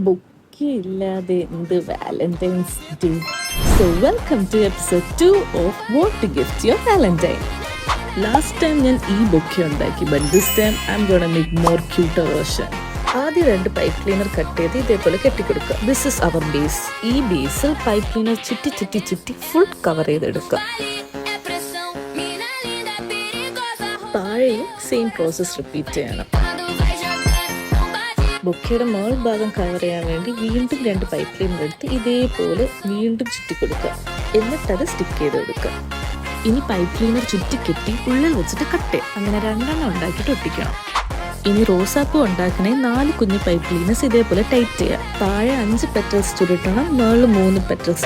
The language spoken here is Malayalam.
ബുക്ക് ഇല്ലാതെ എന്ത് Valentine's day. So welcome to episode 2 of what to gift your Valentine. Last time ഞാൻ ഈ ബൊക്കെ ഉണ്ടാക്കി, but this time I'm gonna make more cuter version. ആദ്യം 2 പൈപ്പ് ക്ലീനർ കട്ട് ചെയ്ത് ഇതേപോലെ കെട്ടിക്കൊടുക്കുക. This is our base. ഈ ബേസിൽ പൈപ്പ് ക്ലീനർ ചുറ്റി ഫുൾ കവർ ചെയ്തെടുക്കുക. താഴെയും സെയിം പ്രോസസ് റിപ്പീറ്റ് ചെയ്യണം. ബൊക്കയുടെ മേൾ ഭാഗം കവർ ചെയ്യാൻ വേണ്ടി വീണ്ടും 2 പൈപ്പ് ക്ലീനർ എടുത്ത് ഇതേപോലെ വീണ്ടും ചുറ്റിക്കൊടുക്കുക. എന്നിട്ടത് സ്റ്റിക്ക് ചെയ്ത് കൊടുക്കുക. ഇനി പൈപ്പ് ക്ലീനർ ചുറ്റിക്കെട്ടി ഉള്ളിൽ വെച്ചിട്ട് കട്ട് ചെയ്യാം. അങ്ങനെ 2 എണ്ണം ഉണ്ടാക്കിയിട്ട് ഒട്ടിക്കണം. ഇനി റോസാപ്പൂ ഉണ്ടാക്കണേ 4 കുഞ്ഞു പൈപ്പ് ക്ലീനേഴ്സ് ഇതേപോലെ ടൈറ്റ് ചെയ്യുക. താഴെ 5 പെറ്റൽസ് ചുരുട്ടണം, മേളിൽ 3 പെറ്റൽസ്.